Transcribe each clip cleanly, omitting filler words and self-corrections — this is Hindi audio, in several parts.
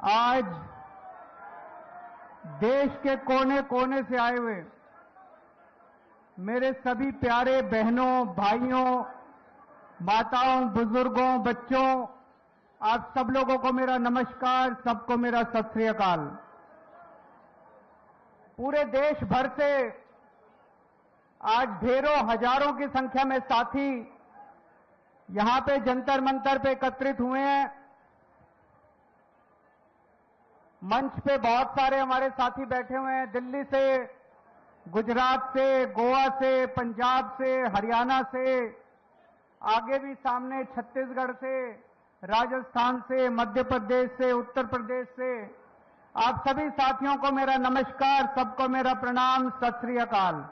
आज देश के कोने कोने से आए हुए मेरे सभी प्यारे बहनों, भाइयों, माताओं, बुजुर्गों, बच्चों, आप सब लोगों को मेरा नमस्कार, सबको मेरा सत श्री अकाल। पूरे देश भर से आज ढेरों हजारों की संख्या में साथी यहां पे जंतर मंतर पे एकत्रित हुए हैं। मंच पे बहुत सारे हमारे साथी बैठे हुए हैं, दिल्ली से, गुजरात से, गोवा से, पंजाब से, हरियाणा से, आगे भी सामने छत्तीसगढ़ से, राजस्थान से, मध्य प्रदेश से, उत्तर प्रदेश से। आप सभी साथियों को मेरा नमस्कार, सबको मेरा प्रणाम, सत श्री अकाल।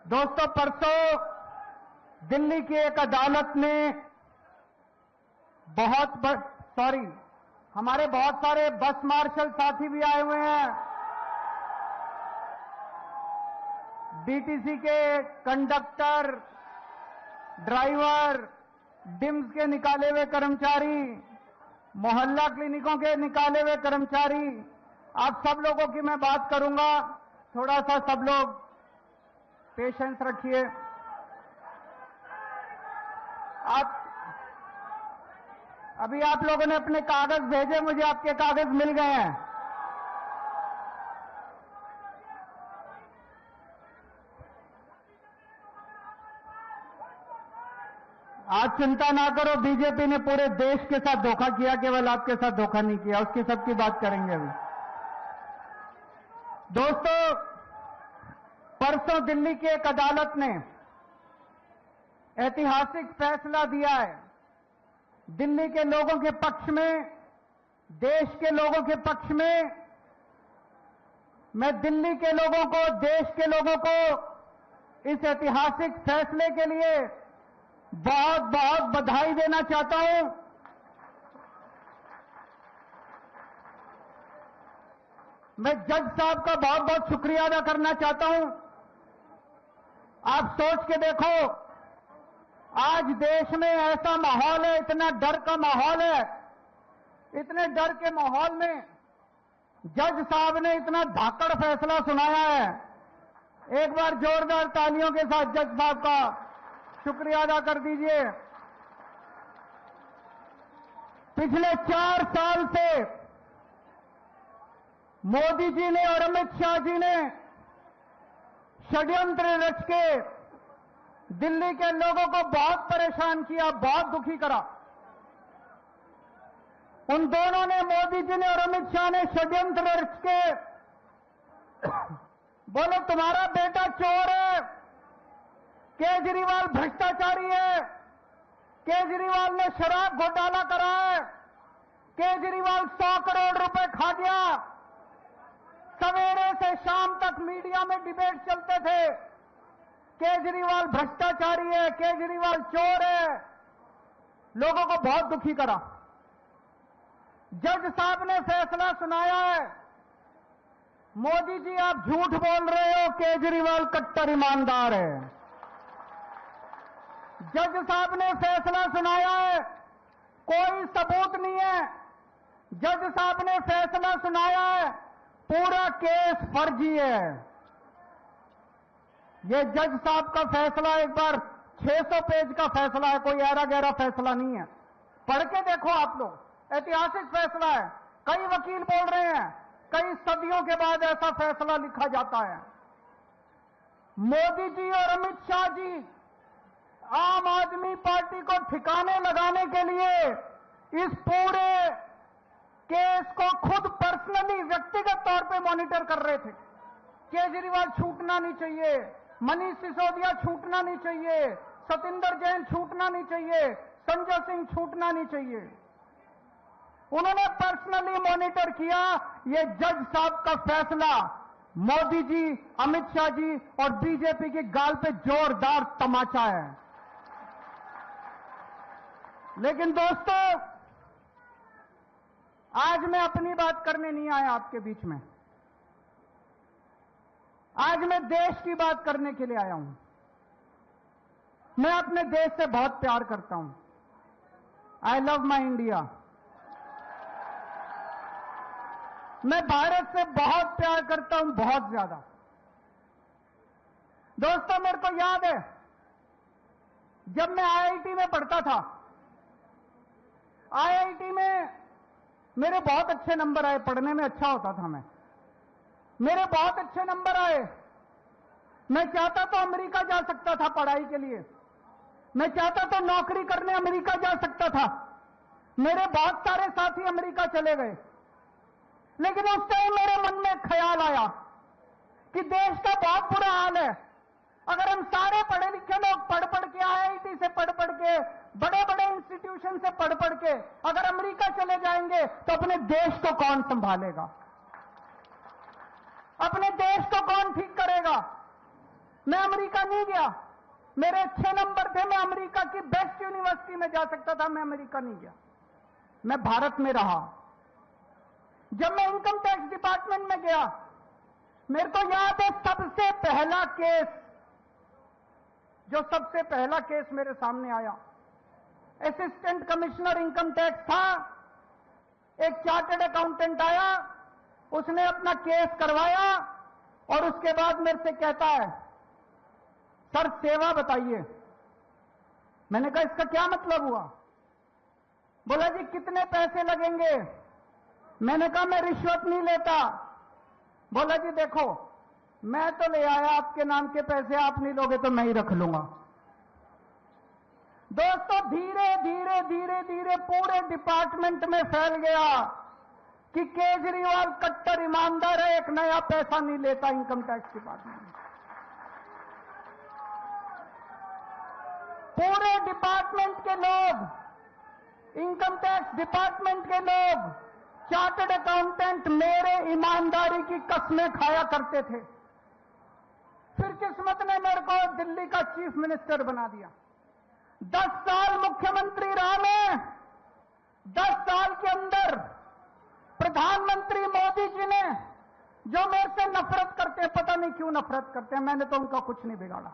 दोस्तों, परसों दिल्ली की एक अदालत ने हमारे बहुत सारे बस मार्शल साथी भी आए हुए हैं, डीटीसी के कंडक्टर, ड्राइवर, डिम्स के निकाले हुए कर्मचारी, मोहल्ला क्लिनिकों के निकाले हुए कर्मचारी, आप सब लोगों की मैं बात करूंगा। थोड़ा सा सब लोग पेशेंस रखिए। अभी आप लोगों ने अपने कागज भेजे, मुझे आपके कागज मिल गए हैं। आज चिंता ना करो, बीजेपी ने पूरे देश के साथ धोखा किया, केवल आपके साथ धोखा नहीं किया। उसकी सबकी बात करेंगे अभी। दोस्तों, परसों दिल्ली की एक अदालत ने ऐतिहासिक फैसला दिया है। दिल्ली के लोगों के पक्ष में, देश के लोगों के पक्ष में। मैं दिल्ली के लोगों को, देश के लोगों को इस ऐतिहासिक फैसले के लिए बहुत बहुत बधाई देना चाहता हूं। मैं जज साहब का बहुत बहुत शुक्रिया अदा करना चाहता हूं। आप सोच के देखो, आज देश में ऐसा माहौल है, इतना डर का माहौल है, इतने डर के माहौल में जज साहब ने इतना धाकड़ फैसला सुनाया है। एक बार जोरदार तालियों के साथ जज साहब का शुक्रिया अदा कर दीजिए। पिछले 4 साल से मोदी जी ने और अमित शाह जी ने षड्यंत्र रच के दिल्ली के लोगों को बहुत परेशान किया, बहुत दुखी करा। उन दोनों ने, मोदी जी ने और अमित शाह ने षड्यंत्र रच के बोले तुम्हारा बेटा चोर है, केजरीवाल भ्रष्टाचारी है, केजरीवाल ने शराब घोटाला करा है, केजरीवाल 100 करोड़ रुपए खा गया। सवेरे से शाम तक मीडिया में डिबेट चलते थे, केजरीवाल भ्रष्टाचारी है, केजरीवाल चोर है। लोगों को बहुत दुखी करा। जज साहब ने फैसला सुनाया है, मोदी जी आप झूठ बोल रहे हो, केजरीवाल कट्टर ईमानदार है। जज साहब ने फैसला सुनाया है, कोई सबूत नहीं है। जज साहब ने फैसला सुनाया है, पूरा केस फर्जी है। ये जज साहब का फैसला एक बार 600 पेज का फैसला है, कोई ऐरा गहरा फैसला नहीं है। पढ़ के देखो आप लोग, ऐतिहासिक फैसला है। कई वकील बोल रहे हैं कई सदियों के बाद ऐसा फैसला लिखा जाता है। मोदी जी और अमित शाह जी आम आदमी पार्टी को ठिकाने लगाने के लिए इस पूरे केस को खुद पर्सनली, व्यक्तिगत तौर पे मॉनिटर कर रहे थे। केजरीवाल छूटना नहीं चाहिए, मनीष सिसोदिया छूटना नहीं चाहिए, सतिंदर जैन छूटना नहीं चाहिए, संजय सिंह छूटना नहीं चाहिए। उन्होंने पर्सनली मॉनिटर किया। ये जज साहब का फैसला मोदी जी, अमित शाह जी और बीजेपी की गाल पे जोरदार तमाचा है। लेकिन दोस्तों, आज मैं अपनी बात करने नहीं आया आपके बीच में। आज मैं देश की बात करने के लिए आया हूं। मैं अपने देश से बहुत प्यार करता हूं। I love my India. मैं भारत से बहुत प्यार करता हूं, बहुत ज्यादा। दोस्तों, मेरे को याद है जब मैं आईआईटी में पढ़ता था, आईआईटी में मेरे बहुत अच्छे नंबर आए, पढ़ने में अच्छा होता था मैं, मेरे बहुत अच्छे नंबर आए। मैं चाहता तो अमेरिका जा सकता था पढ़ाई के लिए, मैं चाहता तो नौकरी करने अमेरिका जा सकता था। मेरे बहुत सारे साथी अमेरिका चले गए, लेकिन उस टाइम मेरे मन में ख्याल आया कि देश का बहुत बुरा हाल है। अगर हम सारे पढ़े लिखे लोग पढ़ पढ़ के, आईआईटी से पढ़ पढ़ के, बड़े बड़े इंस्टीट्यूशन से पढ़ पढ़ के अगर अमेरिका चले जाएंगे तो अपने देश को कौन संभालेगा, अपने देश को कौन ठीक करेगा। मैं अमेरिका नहीं गया, मेरे अच्छे नंबर थे, मैं अमेरिका की बेस्ट यूनिवर्सिटी में जा सकता था, मैं अमेरिका नहीं गया, मैं भारत में रहा। जब मैं इनकम टैक्स डिपार्टमेंट में गया, मेरे को याद है सबसे पहला केस, जो सबसे पहला केस मेरे सामने आया, असिस्टेंट कमिश्नर इनकम टैक्स था, एक चार्टर्ड अकाउंटेंट आया, उसने अपना केस करवाया और उसके बाद मेरे से कहता है, सर सेवा बताइए। मैंने कहा इसका क्या मतलब हुआ? बोला जी कितने पैसे लगेंगे? मैंने कहा मैं रिश्वत नहीं लेता। बोला जी देखो, मैं तो ले आया आपके नाम के पैसे, आप नहीं लोगे तो मैं ही रख लूंगा। दोस्तों, धीरे धीरे धीरे धीरे पूरे डिपार्टमेंट में फैल गया कि केजरीवाल कट्टर ईमानदार है, एक नया पैसा नहीं लेता इनकम टैक्स डिपार्टमेंट। पूरे डिपार्टमेंट के लोग, इनकम टैक्स डिपार्टमेंट के लोग, चार्टर्ड अकाउंटेंट मेरे ईमानदारी की कस्में खाया करते थे। फिर किस्मत ने मेरे को दिल्ली का चीफ मिनिस्टर बना दिया। 10 साल मुख्यमंत्री रहा मैं। 10 साल के अंदर प्रधानमंत्री मोदी जी ने, जो मेरे से नफरत करते हैं, पता नहीं क्यों नफरत करते हैं, मैंने तो उनका कुछ नहीं बिगाड़ा,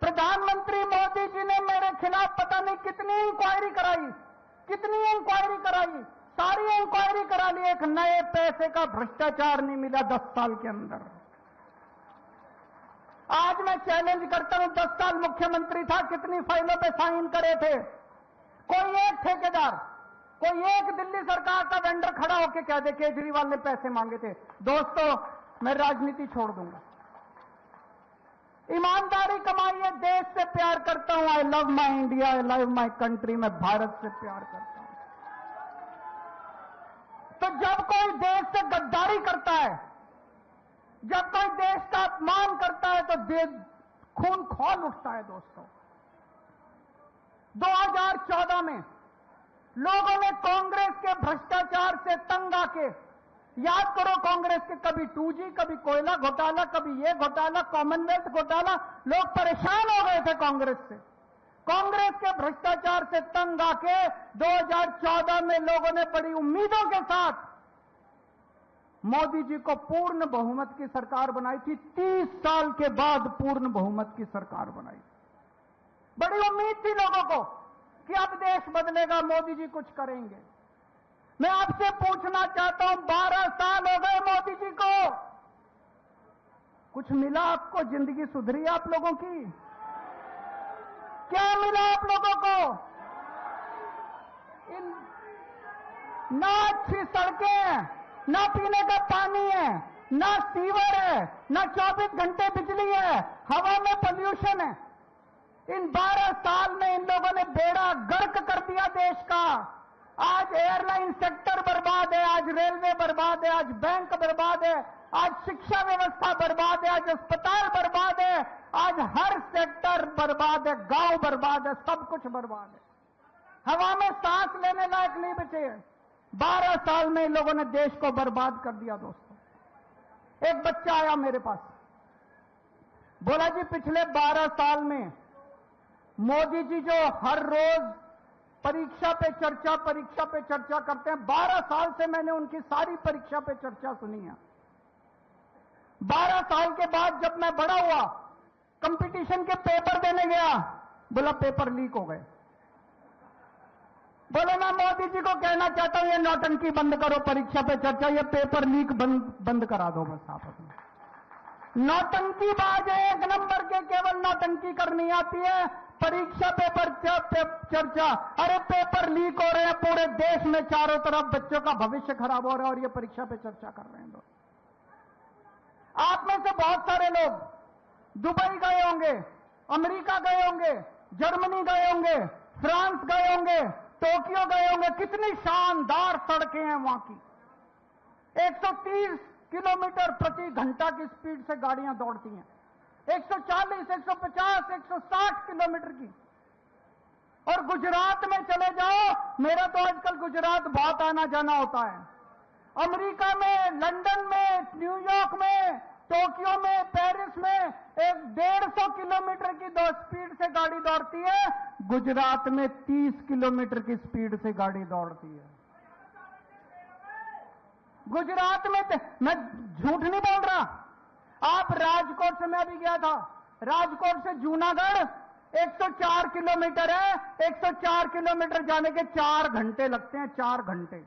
प्रधानमंत्री मोदी जी ने मेरे खिलाफ पता नहीं कितनी इंक्वायरी कराई, कितनी इंक्वायरी कराई, सारी इंक्वायरी करा ली, एक नए पैसे का भ्रष्टाचार नहीं मिला 10 साल के अंदर। आज मैं चैलेंज करता हूं, 10 साल मुख्यमंत्री था, कितनी फाइलों पे साइन करे थे? कोई एक ठेकेदार, कोई एक दिल्ली सरकार का वेंडर खड़ा होकर कह दे केजरीवाल ने पैसे मांगे थे। दोस्तों, मैं राजनीति छोड़ दूंगा, ईमानदारी कमाई है, देश से प्यार करता हूं। I love my India, I love my country, मैं भारत से प्यार करता हूं। तो जब कोई देश से गद्दारी करता है, जब कोई देश का अपमान करता है, तो खून खौल उठता है। दोस्तों, 2014 में लोगों ने कांग्रेस के भ्रष्टाचार से तंग आके, याद करो कांग्रेस के कभी 2G, कभी कोयला घोटाला, कभी ये घोटाला, कॉमनवेल्थ घोटाला, लोग परेशान हो गए थे कांग्रेस से। कांग्रेस के भ्रष्टाचार से तंग आके 2014 में लोगों ने बड़ी उम्मीदों के साथ मोदी जी को पूर्ण बहुमत की सरकार बनाई थी। 30 साल के बाद पूर्ण बहुमत की सरकार बनाई। बड़ी उम्मीद थी लोगों को कि अब देश बदलेगा, मोदी जी कुछ करेंगे। मैं आपसे पूछना चाहता हूं, 12 साल हो गए मोदी जी को, कुछ मिला आपको? जिंदगी सुधरी आप लोगों की? क्या मिला आप लोगों को? ना अच्छी सड़कें, ना पीने का पानी है, ना सीवर है, ना 24 घंटे बिजली है, हवा में पोल्यूशन है। इन 12 साल में इन लोगों ने बेड़ा गर्क कर दिया देश का। आज एयरलाइन सेक्टर बर्बाद है, आज रेलवे बर्बाद है, आज बैंक बर्बाद है, आज शिक्षा व्यवस्था बर्बाद है, आज अस्पताल बर्बाद है, आज हर सेक्टर बर्बाद है, गांव बर्बाद है, सब कुछ बर्बाद है। हवा में सांस लेने लायक नहीं बचे। 12 साल में इन लोगों ने देश को बर्बाद कर दिया। दोस्तों, एक बच्चा आया मेरे पास, बोला जी पिछले 12 साल में मोदी जी जो हर रोज परीक्षा पे चर्चा करते हैं, 12 साल से मैंने उनकी सारी परीक्षा पे चर्चा सुनी है। 12 साल के बाद जब मैं बड़ा हुआ, कंपटीशन के पेपर देने गया, बोला पेपर लीक हो गए। बोले मैं मोदी जी को कहना चाहता हूं ये नौटंकी बंद करो, परीक्षा पे चर्चा, ये पेपर लीक बंद करा दो बस आप अपने। नौटंकीबाज है एक नंबर के, केवल नौटंकी करनी आती है। परीक्षा पेपर चर्चा, अरे पेपर लीक हो रहे हैं पूरे देश में, चारों तरफ बच्चों का भविष्य खराब हो रहा है और ये परीक्षा पे चर्चा कर रहे हैं लोग। आप में से बहुत सारे लोग दुबई गए होंगे, अमेरिका गए होंगे, जर्मनी गए होंगे, फ्रांस गए होंगे, टोक्यो गए होंगे। कितनी शानदार सड़कें हैं वहां की। 130 किलोमीटर प्रति घंटा की स्पीड से गाड़ियां दौड़ती हैं, 140, 150, 160 किलोमीटर की। और गुजरात में चले जाओ, मेरा तो आजकल गुजरात बहुत आना जाना होता है। अमेरिका में, लंदन में, न्यूयॉर्क में, टोक्यो में, पेरिस में 150 किलोमीटर की स्पीड से गाड़ी दौड़ती है। गुजरात में 30 किलोमीटर की स्पीड से गाड़ी दौड़ती है। गुजरात में मैं झूठ नहीं बोल रहा। आप राजकोट से, मैं अभी गया था, राजकोट से जूनागढ़ 104 किलोमीटर है। 104 किलोमीटर जाने के 4 घंटे लगते हैं, 4 घंटे।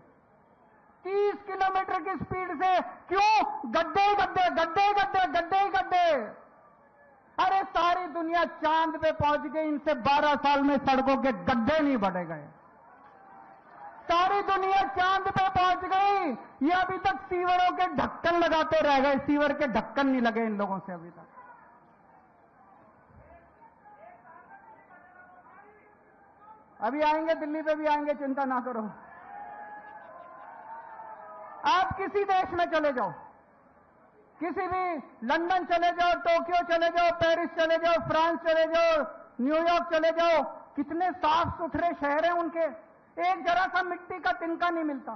30 किलोमीटर की स्पीड से, क्यों? गड्ढे ही गड्ढे, गड्ढे ही गड्ढे, गड्ढे ही गड्ढे। अरे सारी दुनिया चांद पे पहुंच गई, इनसे 12 साल में सड़कों के गड्ढे नहीं बढ़े गए। सारी दुनिया चांद पे पहुंच गई, ये अभी तक सीवरों के ढक्कन लगाते रह गए। सीवर के ढक्कन नहीं लगे इन लोगों से अभी तक। अभी आएंगे, दिल्ली पे भी आएंगे, चिंता ना करो। आप किसी देश में चले जाओ, किसी भी, लंदन चले जाओ, टोक्यो चले जाओ, पेरिस चले जाओ, फ्रांस चले जाओ, न्यूयॉर्क चले जाओ, कितने साफ सुथरे शहर हैं उनके। एक जरा सा मिट्टी का तिनका नहीं मिलता।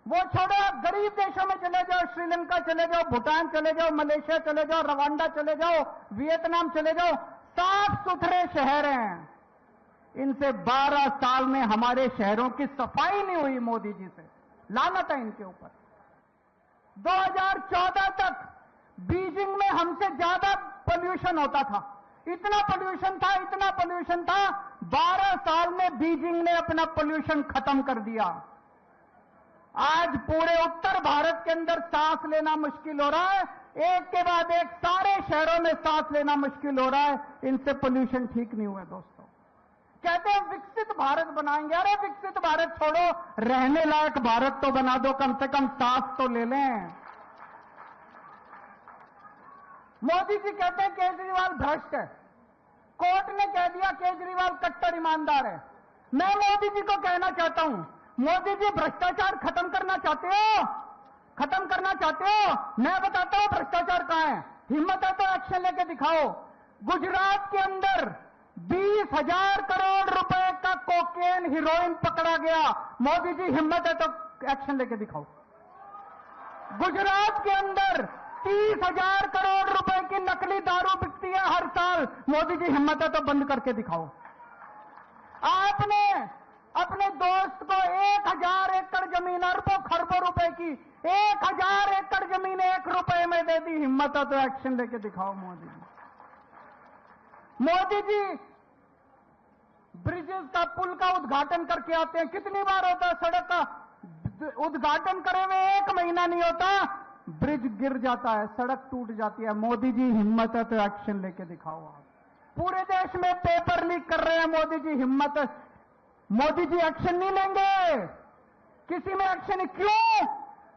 वो छोड़ो, आप गरीब देशों में चले जाओ, श्रीलंका चले जाओ, भूटान चले जाओ, मलेशिया चले जाओ, रवांडा चले जाओ, वियतनाम चले जाओ, साफ सुथरे शहर हैं। इनसे 12 साल में हमारे शहरों की सफाई नहीं हुई मोदी जी से। लानत है इनके ऊपर। 2014 तक बीजिंग में हमसे ज्यादा पोल्यूशन होता था। इतना पोल्यूशन था, इतना पोल्यूशन था, 12 साल में बीजिंग ने अपना पोल्यूशन खत्म कर दिया। आज पूरे उत्तर भारत के अंदर सांस लेना मुश्किल हो रहा है। एक के बाद एक सारे शहरों में सांस लेना मुश्किल हो रहा है। इनसे पोल्यूशन ठीक नहीं हुआ दोस्तों। कहते हैं विकसित भारत बनाएंगे। अरे विकसित भारत छोड़ो, रहने लायक भारत तो बना दो, कम से कम सांस तो ले लें। मोदी जी कहते हैं केजरीवाल भ्रष्ट है। कोर्ट ने कह दिया केजरीवाल कट्टर ईमानदार है। मैं मोदी जी को कहना चाहता हूं, मोदी जी भ्रष्टाचार खत्म करना चाहते हो? खत्म करना चाहते हो? मैं बताता हूं भ्रष्टाचार कहां है। हिम्मत है तो एक्शन लेके दिखाओ। गुजरात के अंदर 20,000 करोड़ रुपए का कोकेन, हीरोइन पकड़ा गया। मोदी जी हिम्मत है तो एक्शन लेके दिखाओ। गुजरात के अंदर 30,000 करोड़ रुपए की नकली दारू बिकती है हर साल। मोदी जी हिम्मत है तो बंद करके दिखाओ। आपने अपने दोस्त को 1,000 एकड़ जमीन, अरबों खरबों रुपए की 1,000 एकड़ जमीन 1 रुपए में दे दी। हिम्मत है तो एक्शन लेके दिखाओ मोदी जी। मोदी जी ब्रिजेस का, पुल का उद्घाटन करके आते हैं। कितनी बार होता है सड़क का उद्घाटन करे हुए 1 महीना नहीं होता, ब्रिज गिर जाता है, सड़क टूट जाती है। मोदी जी हिम्मत है तो एक्शन लेके दिखाओ। आप पूरे देश में पेपर लीक कर रहे हैं, मोदी जी हिम्मत है, मोदी जी एक्शन नहीं लेंगे। किसी में एक्शन क्यों?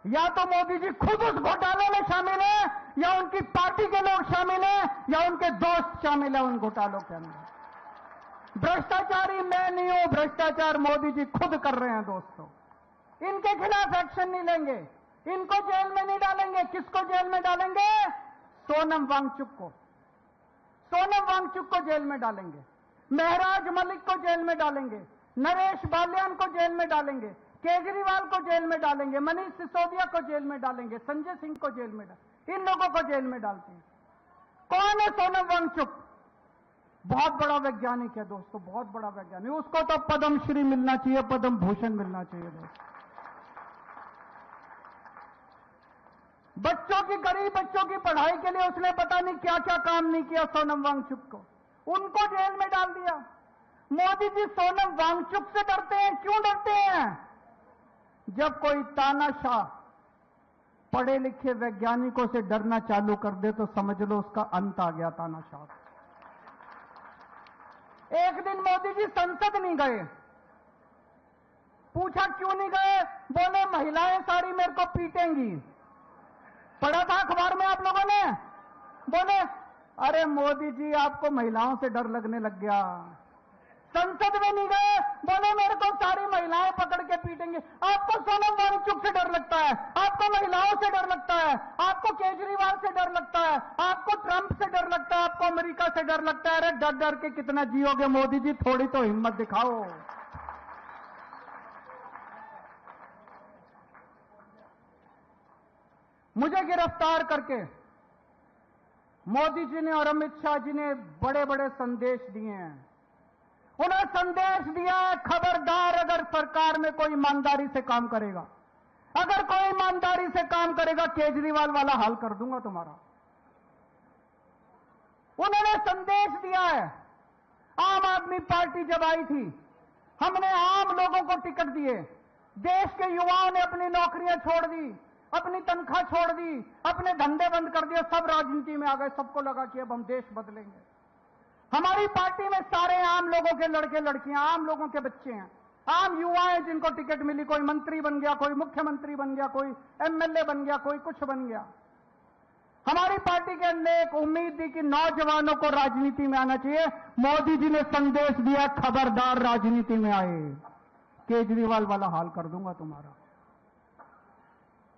या तो मोदी जी खुद उस घोटाले में शामिल है, या उनकी पार्टी के लोग शामिल हैं, या उनके दोस्त शामिल है उन घोटालों के अंदर। भ्रष्टाचारी मैं नहीं हूं, भ्रष्टाचार मोदी जी खुद कर रहे हैं दोस्तों। इनके खिलाफ एक्शन नहीं लेंगे, इनको जेल में नहीं डालेंगे। किसको जेल में डालेंगे? सोनम वांगचुक को। सोनम वांगचुक को जेल में डालेंगे, महराज मलिक को जेल में डालेंगे, नरेश बाल्यान को जेल में डालेंगे, केजरीवाल को जेल में डालेंगे, मनीष सिसोदिया को जेल में डालेंगे, संजय सिंह को जेल में डालेंगे। इन लोगों को जेल में डालते हैं। कौन है सोनम वांगचुक? बहुत बड़ा वैज्ञानिक है दोस्तों, बहुत बड़ा वैज्ञानिक। उसको तो पद्मश्री मिलना चाहिए, पद्म भूषण मिलना चाहिए दोस्तों। बच्चों की, गरीब बच्चों की पढ़ाई के लिए उसने पता नहीं क्या क्या काम नहीं किया सोनम वांगचुक को, उनको जेल में डाल दिया। मोदी जी सोनम वांगचुक से डरते हैं। क्यों डरते हैं? जब कोई तानाशाह पढ़े लिखे वैज्ञानिकों से डरना चालू कर दे तो समझ लो उसका अंत आ गया तानाशाह। एक दिन मोदी जी संसद नहीं गए। पूछा क्यों नहीं गए? बोले महिलाएं सारी मेरे को पीटेंगी। पढ़ा था अखबार में आप लोगों ने? बोले अरे मोदी जी आपको महिलाओं से डर लगने लग गया। संसद में नहीं गए, बोले मेरे को सारी महिलाएं पकड़ के पीटेंगे। आपको सोनम वांगचुक से डर लगता है, आपको महिलाओं से डर लगता है, आपको केजरीवाल से डर लगता है, आपको ट्रंप से डर लगता है, आपको अमेरिका से डर लगता है। अरे डर डर के कितना जियोगे मोदी जी, थोड़ी तो हिम्मत दिखाओ। मुझे गिरफ्तार करके मोदी जी ने और अमित शाह जी ने बड़े बड़े संदेश दिए हैं। उन्हें संदेश दिया है, खबरदार अगर सरकार में कोई ईमानदारी से काम करेगा, अगर कोई ईमानदारी से काम करेगा, केजरीवाल वाला हाल कर दूंगा तुम्हारा। उन्होंने संदेश दिया है। आम आदमी पार्टी जब आई थी, हमने आम लोगों को टिकट दिए। देश के युवाओं ने अपनी नौकरियां छोड़ दी, अपनी तनख्वाह छोड़ दी, अपने धंधे बंद कर दिए, सब राजनीति में आ गए। सबको लगा कि अब हम देश बदलेंगे। हमारी पार्टी में सारे आम लोगों के लड़के लड़कियां, आम लोगों के बच्चे हैं, आम युवा हैं जिनको टिकट मिली। कोई मंत्री बन गया, कोई मुख्यमंत्री बन गया, कोई एमएलए बन गया, कोई कुछ बन गया। हमारी पार्टी के अंदर एक उम्मीद थी कि नौजवानों को राजनीति में आना चाहिए। मोदी जी ने संदेश दिया, खबरदार राजनीति में आए, केजरीवाल वाला हाल कर दूंगा तुम्हारा।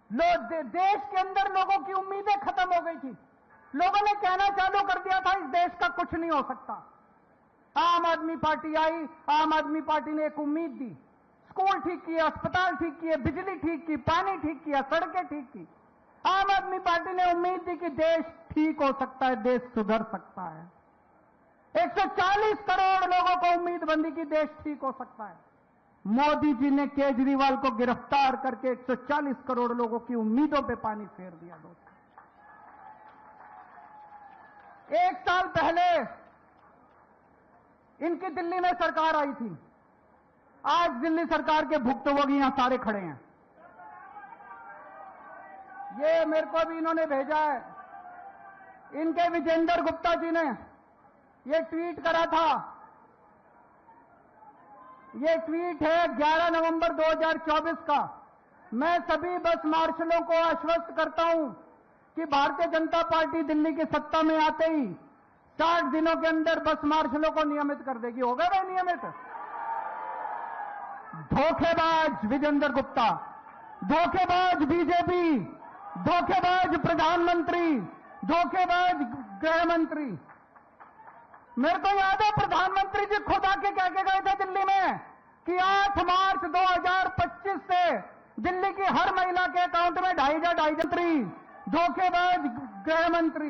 देश के अंदर लोगों की उम्मीदें खत्म हो गई थी। लोगों ने कहना चालू कर दिया था इस देश का कुछ नहीं हो सकता। आम आदमी पार्टी आई, आम आदमी पार्टी ने एक उम्मीद दी। स्कूल ठीक किए, अस्पताल ठीक किए, बिजली ठीक की, पानी ठीक किया, सड़कें ठीक की। आम आदमी पार्टी ने उम्मीद दी कि देश ठीक हो सकता है, देश सुधर सकता है। 140 करोड़ लोगों को उम्मीद बंधी कि देश ठीक हो सकता है। मोदी जी ने केजरीवाल को गिरफ्तार करके 140 करोड़ लोगों की उम्मीदों पे पानी फेर दिया। दोस्तों, एक साल पहले इनकी दिल्ली में सरकार आई थी। आज दिल्ली सरकार के भुक्तभोगी यहां सारे खड़े हैं। ये मेरे को भी इन्होंने भेजा है। इनके विजेंद्र गुप्ता जी ने ये ट्वीट करा था। ये ट्वीट है 11 नवंबर 2024 का। मैं सभी बस मार्शलों को आश्वस्त करता हूं कि भारतीय जनता पार्टी दिल्ली की सत्ता में आते ही 60 दिनों के अंदर बस मार्शलों को नियमित कर देगी। हो गए भाई नियमित? धोखेबाज विजेंद्र गुप्ता, धोखेबाज बीजेपी, धोखेबाज प्रधानमंत्री, धोखेबाज गृह मंत्री। मेरे को याद है प्रधानमंत्री जी खुद आके कह के गए थे दिल्ली में कि 8 मार्च 2025 से दिल्ली की हर महिला के अकाउंट में 2,500 धोखेबाज गृह मंत्री।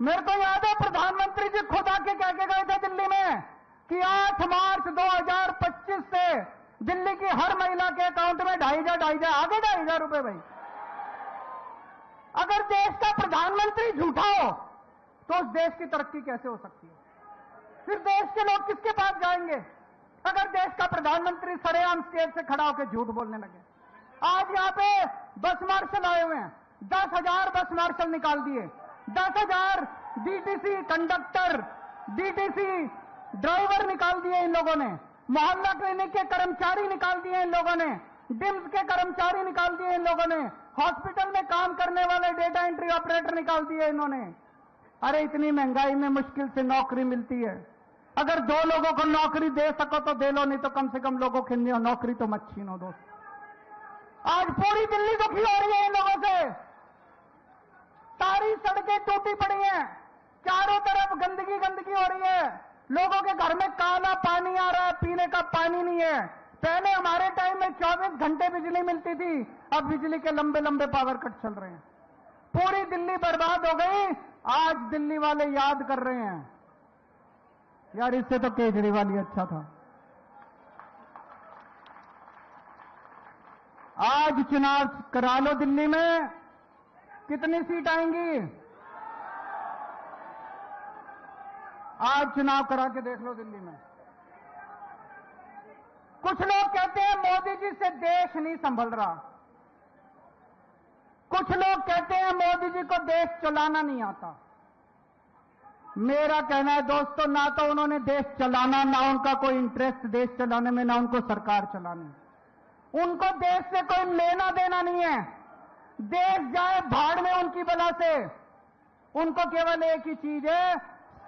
मेरे को याद है प्रधानमंत्री जी खुद आके कह के गए थे दिल्ली में कि 8 मार्च 2025 से दिल्ली की हर महिला के अकाउंट में 2,500 आगे 2,500 रुपए। भाई अगर देश का प्रधानमंत्री झूठा हो तो उस देश की तरक्की कैसे हो सकती है? फिर देश के लोग किसके पास जाएंगे? अगर देश का प्रधानमंत्री सरेआम स्टेज से खड़ा होकर झूठ बोलने लगे। आज यहां पे बस मार्शल आए हुए हैं, 10,000 बस मार्शल निकाल दिए, 10,000 डीटीसी कंडक्टर, डीटीसी ड्राइवर निकाल दिए इन लोगों ने, मोहल्ला क्लिनिक के कर्मचारी निकाल दिए इन लोगों ने, डिम्स के कर्मचारी निकाल दिए इन लोगों ने, हॉस्पिटल में काम करने वाले डेटा एंट्री ऑपरेटर निकाल दिए इन्होंने। अरे इतनी महंगाई में मुश्किल से नौकरी मिलती है। अगर 2 लोगों को नौकरी दे सको तो दे लो, नहीं तो कम से कम लोगों की नौकरी तो मत छीनो। दोस्त आज पूरी दिल्ली दुखी हो रही है इन लोगों से। सारी सड़कें टूटी पड़ी हैं, चारों तरफ गंदगी गंदगी हो रही है। लोगों के घर में काला पानी आ रहा है, पीने का पानी नहीं है। पहले हमारे टाइम में 24 घंटे बिजली मिलती थी, अब बिजली के लंबे लंबे पावर कट चल रहे हैं। पूरी दिल्ली बर्बाद हो गई। आज दिल्ली वाले याद कर रहे हैं यार इससे तो केजरीवाल ही अच्छा था। आज चुनाव करा लो दिल्ली में, कितनी सीट आएंगी? आज चुनाव करा के देख लो दिल्ली में। कुछ लोग कहते हैं मोदी जी से देश नहीं संभल रहा। कुछ लोग कहते हैं मोदी जी को देश चलाना नहीं आता। मेरा कहना है दोस्तों, ना तो उन्होंने देश चलाना, ना उनका कोई इंटरेस्ट देश चलाने में, ना उनको सरकार चलाने। उनको देश से कोई लेना देना नहीं है। देश जाए भाड़ में उनकी बला से। उनको केवल एक ही चीज है,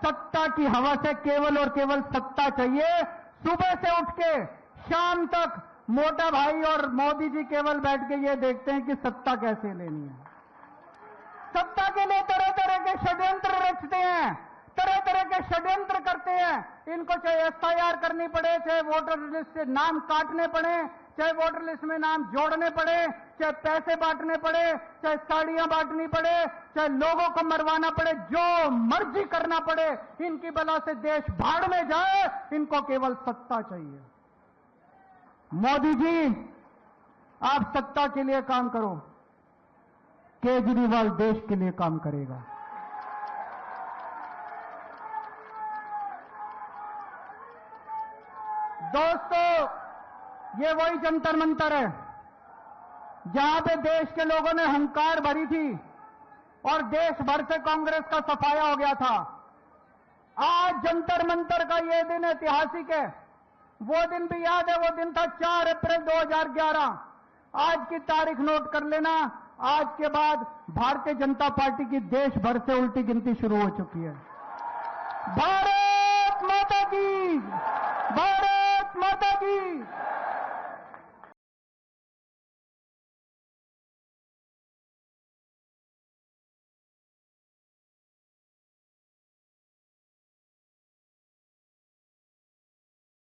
सत्ता की हवा से केवल और केवल सत्ता चाहिए। सुबह से उठ के शाम तक मोटा भाई और मोदी जी केवल बैठ के ये देखते हैं कि सत्ता कैसे लेनी है। सत्ता के लिए तरह तरह के षड्यंत्र रचते हैं, तरह तरह के षड्यंत्र करते हैं। इनको चाहे एफआईआर करनी पड़े, चाहे वोटर लिस्ट से नाम काटने पड़े, चाहे वोटर लिस्ट में नाम जोड़ने पड़े, चाहे पैसे बांटने पड़े, चाहे साड़ियां बांटनी पड़े, चाहे लोगों को मरवाना पड़े, जो मर्जी करना पड़े। इनकी बला से देश भाड़ में जाए, इनको केवल सत्ता चाहिए। मोदी जी, आप सत्ता के लिए काम करो, केजरीवाल देश के लिए काम करेगा। दोस्तों, ये वही जंतर मंतर है जहां पे देश के लोगों ने हंकार भरी थी और देश भर से कांग्रेस का सफाया हो गया था। आज जंतर मंतर का ये दिन ऐतिहासिक है। वो दिन भी याद है, वो दिन था 4 अप्रैल 2011। आज की तारीख नोट कर लेना। आज के बाद भारतीय जनता पार्टी की देश भर से उल्टी गिनती शुरू हो चुकी है। भारत माता की, भारत